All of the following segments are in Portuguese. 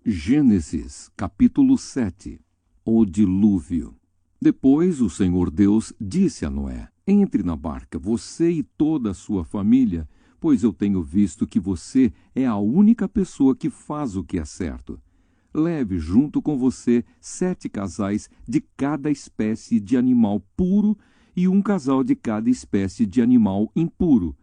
Gênesis, capítulo 7. O dilúvio. Depois o Senhor Deus disse a Noé: Entre na barca, você e toda a sua família, pois eu tenho visto que você é a única pessoa que faz o que é certo. Leve junto com você 7 casais de cada espécie de animal puro e um casal de cada espécie de animal impuro.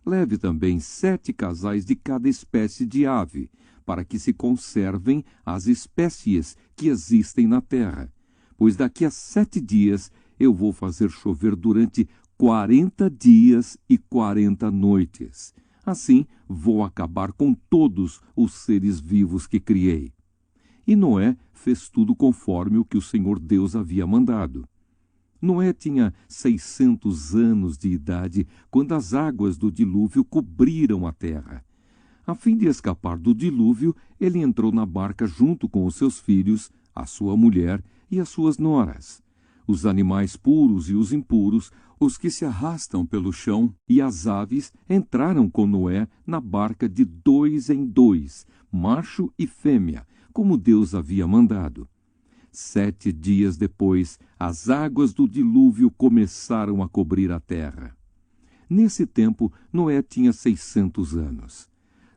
Leve também 7 casais de cada espécie de ave, para que se conservem as espécies que existem na terra. Pois daqui a 7 dias eu vou fazer chover durante 40 dias e 40 noites. Assim vou acabar com todos os seres vivos que criei. E Noé fez tudo conforme o que o Senhor Deus havia mandado. Noé tinha 600 anos de idade quando as águas do dilúvio cobriram a terra. A fim de escapar do dilúvio, ele entrou na barca junto com os seus filhos, a sua mulher e as suas noras. Os animais puros e os impuros, os que se arrastam pelo chão, e as aves entraram com Noé na barca de 2 em 2, macho e fêmea, como Deus havia mandado. 7 dias depois, as águas do dilúvio começaram a cobrir a terra. Nesse tempo, Noé tinha 600 anos.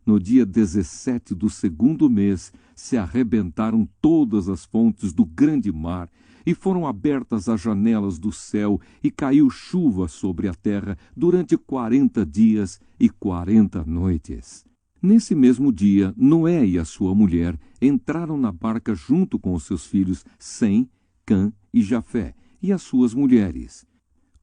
No dia 17 do 2º mês, se arrebentaram todas as fontes do grande mar, e foram abertas as janelas do céu, e caiu chuva sobre a terra durante 40 dias e 40 noites. Nesse mesmo dia, Noé e a sua mulher entraram na barca junto com os seus filhos Sem, Cã e Jafé, e as suas mulheres.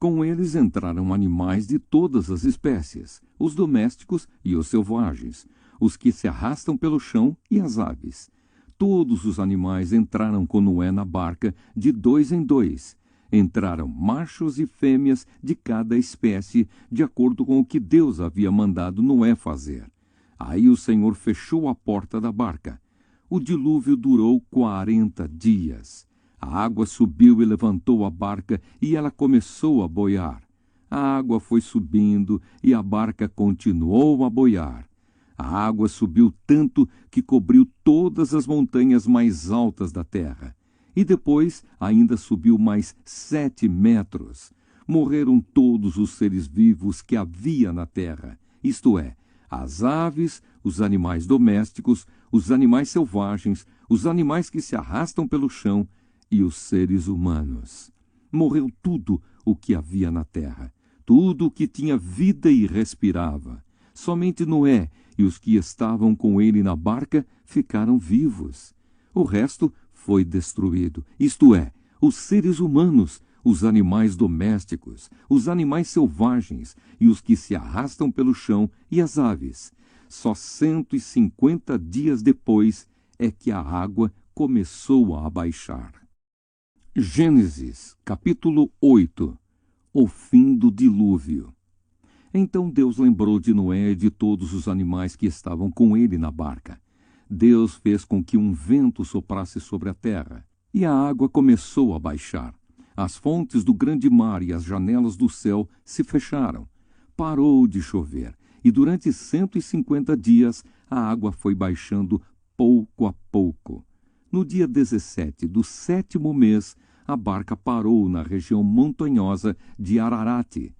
Com eles entraram animais de todas as espécies, os domésticos e os selvagens, os que se arrastam pelo chão e as aves. Todos os animais entraram com Noé na barca de 2 em 2. Entraram machos e fêmeas de cada espécie, de acordo com o que Deus havia mandado Noé fazer. Aí o Senhor fechou a porta da barca. O dilúvio durou 40 dias. A água subiu e levantou a barca, e ela começou a boiar. A água foi subindo, e a barca continuou a boiar. A água subiu tanto que cobriu todas as montanhas mais altas da terra. E depois ainda subiu mais 7 metros. Morreram todos os seres vivos que havia na terra, isto é, as aves, os animais domésticos, os animais selvagens, os animais que se arrastam pelo chão e os seres humanos. Morreu tudo o que havia na terra, tudo o que tinha vida e respirava. Somente Noé e os que estavam com ele na barca ficaram vivos. O resto foi destruído, isto é, os seres humanos, os animais domésticos, os animais selvagens e os que se arrastam pelo chão e as aves. Só 150 dias depois é que a água começou a abaixar. Gênesis, capítulo 8. O fim do dilúvio. Então Deus lembrou de Noé e de todos os animais que estavam com ele na barca. Deus fez com que um vento soprasse sobre a terra, e a água começou a baixar. As fontes do grande mar e as janelas do céu se fecharam. Parou de chover, e durante 150 dias a água foi baixando pouco a pouco. No dia 17 do 7º mês, a barca parou na região montanhosa de Ararate.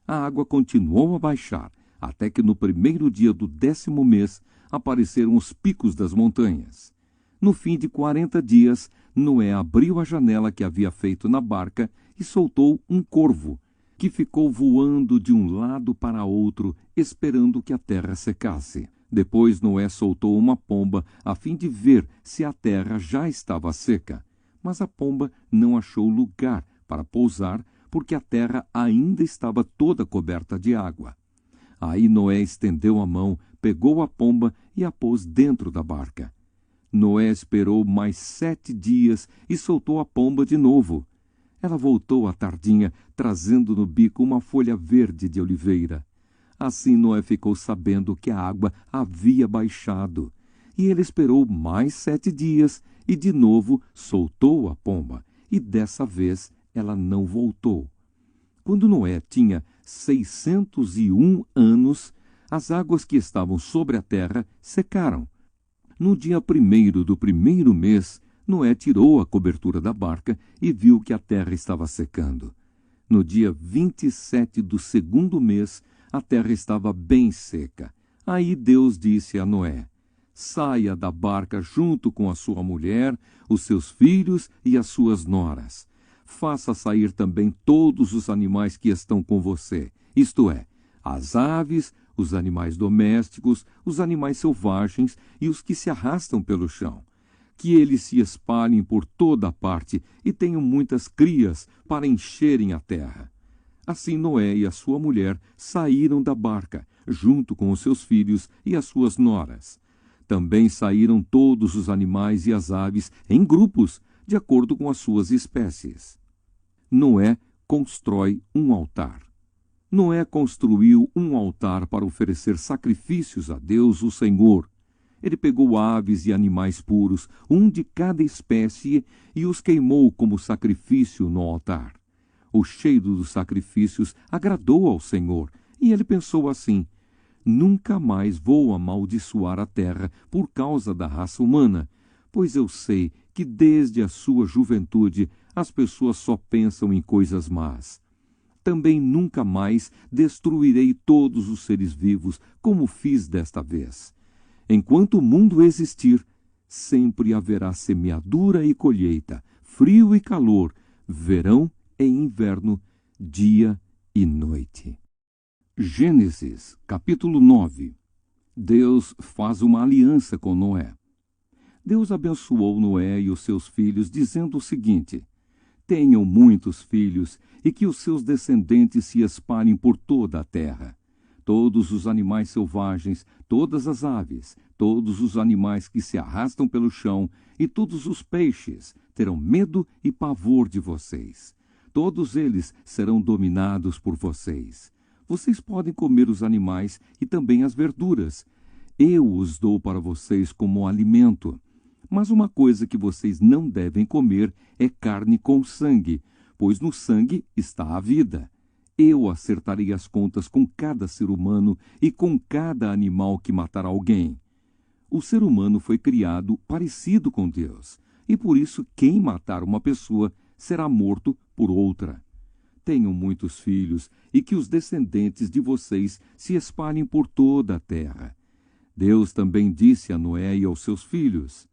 A água continuou a baixar, até que no 1º dia do 10º mês apareceram os picos das montanhas. No fim de 40 dias, Noé abriu a janela que havia feito na barca e soltou um corvo, que ficou voando de um lado para outro, esperando que a terra secasse. Depois Noé soltou uma pomba, a fim de ver se a terra já estava seca. Mas a pomba não achou lugar para pousar, porque a terra ainda estava toda coberta de água. Aí Noé estendeu a mão, pegou a pomba e a pôs dentro da barca. Noé esperou mais 7 dias e soltou a pomba de novo. Ela voltou à tardinha, trazendo no bico uma folha verde de oliveira. Assim Noé ficou sabendo que a água havia baixado. E ele esperou mais 7 dias e de novo soltou a pomba. E dessa vez ela não voltou. Quando Noé tinha 601 anos, as águas que estavam sobre a terra secaram. No dia 1º do 1º mês, Noé tirou a cobertura da barca e viu que a terra estava secando. No dia 27 do 2º mês, a terra estava bem seca. Aí Deus disse a Noé: saia da barca junto com a sua mulher, os seus filhos e as suas noras. Faça sair também todos os animais que estão com você, isto é, as aves, os animais domésticos, os animais selvagens e os que se arrastam pelo chão. Que eles se espalhem por toda a parte e tenham muitas crias para encherem a terra. Assim Noé e a sua mulher saíram da barca, junto com os seus filhos e as suas noras. Também saíram todos os animais e as aves em grupos, de acordo com as suas espécies. Noé constrói um altar. Noé construiu um altar para oferecer sacrifícios a Deus, o Senhor. Ele pegou aves e animais puros, um de cada espécie, e os queimou como sacrifício no altar. O cheiro dos sacrifícios agradou ao Senhor, e ele pensou assim: nunca mais vou amaldiçoar a terra por causa da raça humana, pois eu sei que desde a sua juventude as pessoas só pensam em coisas más. Também nunca mais destruirei todos os seres vivos, como fiz desta vez. Enquanto o mundo existir, sempre haverá semeadura e colheita, frio e calor, verão e inverno, dia e noite. Gênesis, capítulo 9. Deus faz uma aliança com Noé. Deus abençoou Noé e os seus filhos, dizendo o seguinte: tenham muitos filhos e que os seus descendentes se espalhem por toda a terra. Todos os animais selvagens, todas as aves, todos os animais que se arrastam pelo chão e todos os peixes terão medo e pavor de vocês. Todos eles serão dominados por vocês. Vocês podem comer os animais e também as verduras. Eu os dou para vocês como alimento. Mas uma coisa que vocês não devem comer é carne com sangue, pois no sangue está a vida. Eu acertarei as contas com cada ser humano e com cada animal que matar alguém. O ser humano foi criado parecido com Deus, e por isso quem matar uma pessoa será morto por outra. Tenham muitos filhos e que os descendentes de vocês se espalhem por toda a terra. Deus também disse a Noé e aos seus filhos: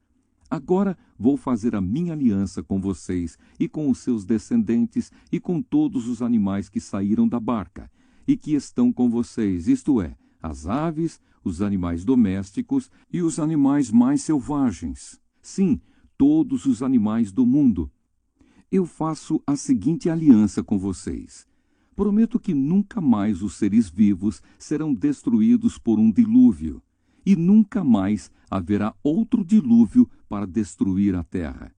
agora vou fazer a minha aliança com vocês e com os seus descendentes e com todos os animais que saíram da barca e que estão com vocês, isto é, as aves, os animais domésticos e os animais mais selvagens. Sim, todos os animais do mundo. Eu faço a seguinte aliança com vocês. Prometo que nunca mais os seres vivos serão destruídos por um dilúvio, e nunca mais haverá outro dilúvio para destruir a terra.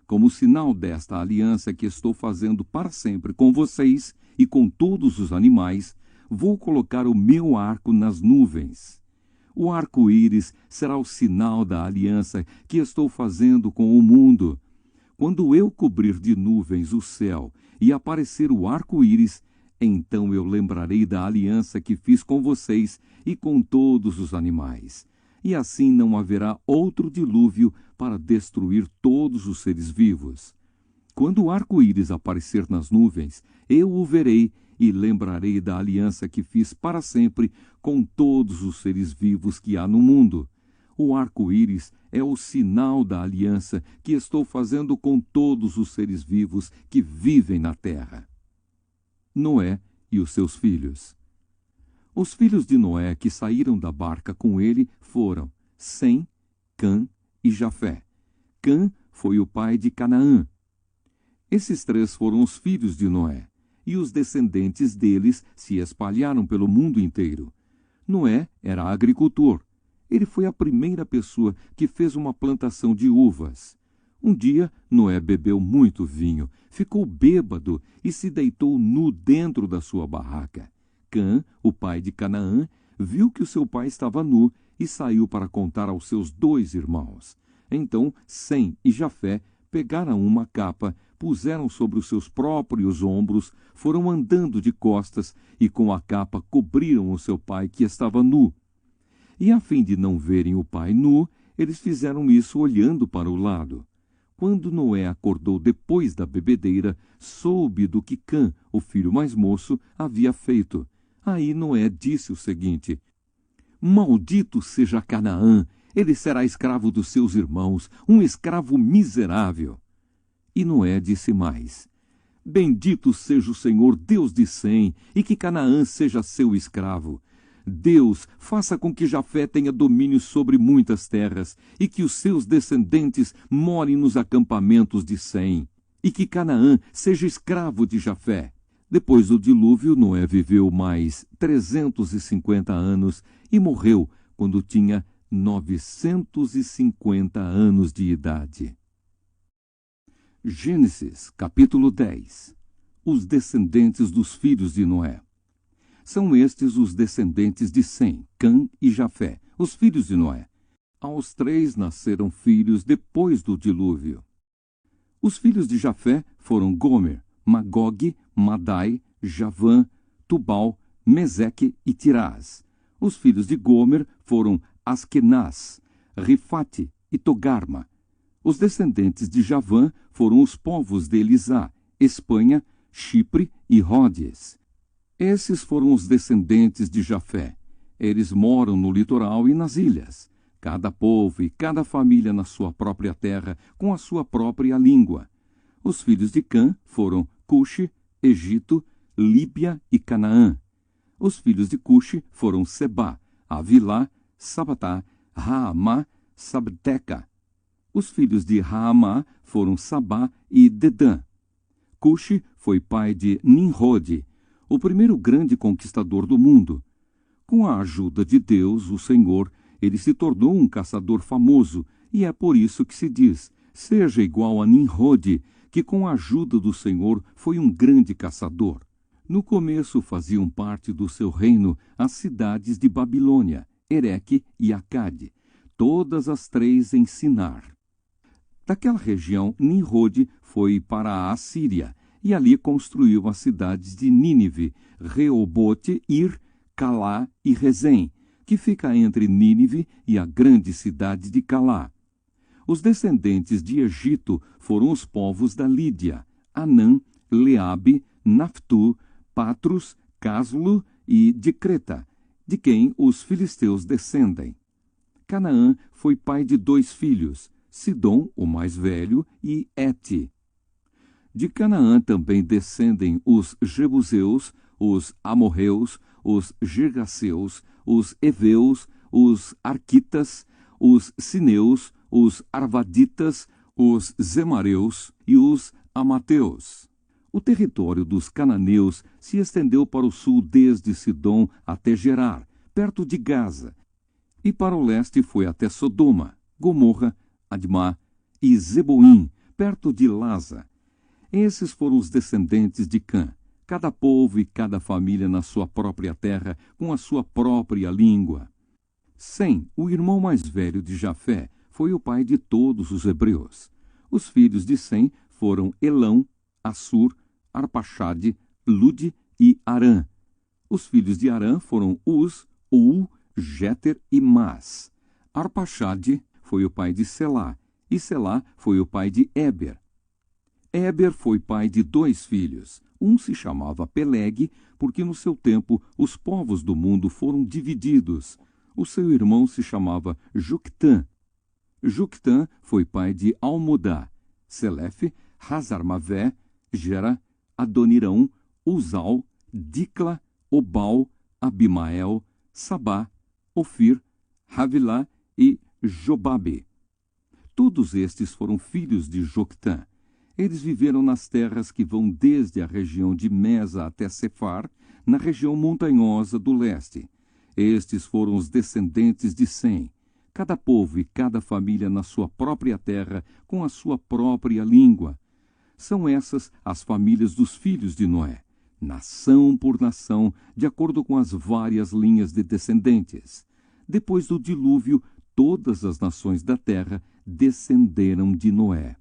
Como sinal desta aliança que estou fazendo para sempre com vocês e com todos os animais, vou colocar o meu arco nas nuvens. O arco-íris será o sinal da aliança que estou fazendo com o mundo. Quando eu cobrir de nuvens o céu e aparecer o arco-íris, então eu lembrarei da aliança que fiz com vocês e com todos os animais. E assim não haverá outro dilúvio para destruir todos os seres vivos. Quando o arco-íris aparecer nas nuvens, eu o verei e lembrarei da aliança que fiz para sempre com todos os seres vivos que há no mundo. O arco-íris é o sinal da aliança que estou fazendo com todos os seres vivos que vivem na terra. Noé e os seus filhos. Os filhos de Noé que saíram da barca com ele foram Sem, Cã e Jafé. Cã foi o pai de Canaã. Esses três foram os filhos de Noé, e os descendentes deles se espalharam pelo mundo inteiro. Noé era agricultor. Ele foi a primeira pessoa que fez uma plantação de uvas. Um dia, Noé bebeu muito vinho, ficou bêbado e se deitou nu dentro da sua barraca. Cã, o pai de Canaã, viu que o seu pai estava nu e saiu para contar aos seus 2 irmãos. Então, Sem e Jafé pegaram uma capa, puseram sobre os seus próprios ombros, foram andando de costas e com a capa cobriram o seu pai que estava nu. E a fim de não verem o pai nu, Eles fizeram isso olhando para o lado. Quando Noé acordou depois da bebedeira, soube do que Cã, o filho mais moço, havia feito. Aí Noé disse o seguinte: Maldito seja Canaã, ele será escravo dos seus irmãos, um escravo miserável. E Noé disse mais: Bendito seja o Senhor, Deus de Sem, e que Canaã seja seu escravo. Deus faça com que Jafé tenha domínio sobre muitas terras, e que os seus descendentes morem nos acampamentos de Sem, e que Canaã seja escravo de Jafé. Depois do dilúvio, Noé viveu mais 350 anos e morreu quando tinha 950 anos de idade. Gênesis, capítulo 10. Os descendentes dos filhos de Noé. São estes os descendentes de Sem, Cã e Jafé, os filhos de Noé. Aos 3 nasceram filhos depois do dilúvio. Os filhos de Jafé foram Gomer, Magog, Madai, Javã, Tubal, Meseque e Tirás. Os filhos de Gomer foram Askenaz, Rifate e Togarma. Os descendentes de Javã foram os povos de Elisá, Espanha, Chipre e Rhodes. Esses foram os descendentes de Jafé. Eles moram no litoral e nas ilhas, cada povo e cada família na sua própria terra, com a sua própria língua. Os filhos de Cã foram Cuxi, Egito, Líbia e Canaã. Os filhos de Cuxi foram Sebá, Avilá, Sabatá, Raamá, Sabteca. Os filhos de Raamá foram Sabá e Dedã. Cuxi foi pai de Nimrode, o primeiro grande conquistador do mundo. Com a ajuda de Deus, o Senhor, ele se tornou um caçador famoso, e é por isso que se diz: seja igual a Nimrode, que com a ajuda do Senhor foi um grande caçador. No começo faziam parte do seu reino as cidades de Babilônia, Ereque e Acade, todas as 3 em Sinar. Daquela região, Nimrode foi para a Assíria, e ali construiu as cidades de Nínive, Reobote, Ir, Calá e Rezém, que fica entre Nínive e a grande cidade de Calá. Os descendentes de Egito foram os povos da Lídia, Anã, Leabe, Naftu, Patros, Caslu e de Creta, de quem os filisteus descendem. Canaã foi pai de 2 filhos, Sidom, o mais velho, e Ete. De Canaã também descendem os Jebuseus, os Amorreus, os Girgaceus, os Eveus, os Arquitas, os Sineus, os Arvaditas, os Zemareus e os Amateus. O território dos cananeus se estendeu para o sul desde Sidom até Gerar, perto de Gaza, e para o leste foi até Sodoma, Gomorra, Admá e Zeboim, perto de Laza. Esses foram os descendentes de Cã, cada povo e cada família na sua própria terra, com a sua própria língua. Sem, o irmão mais velho de Jafé, foi o pai de todos os hebreus. Os filhos de Sem foram Elão, Assur, Arpaxade, Lude e Arã. Os filhos de Arã foram Uz, Ul, Jéter e Mas. Arpaxade foi o pai de Selá, e Selá foi o pai de Éber. Éber foi pai de 2 filhos. Um se chamava Peleg, porque no seu tempo os povos do mundo foram divididos. O seu irmão se chamava Juctã. Juctã foi pai de Almodá, Selefe, Hazarmavé, Gera, Adonirão, Uzal, Dicla, Obal, Abimael, Sabá, Ofir, Havilá e Jobabe. Todos estes foram filhos de Joctã. Eles viveram nas terras que vão desde a região de Mesa até Sefar, na região montanhosa do leste. Estes foram os descendentes de Sem, cada povo e cada família na sua própria terra, com a sua própria língua. São essas as famílias dos filhos de Noé, nação por nação, de acordo com as várias linhas de descendentes. Depois do dilúvio, todas as nações da terra descenderam de Noé.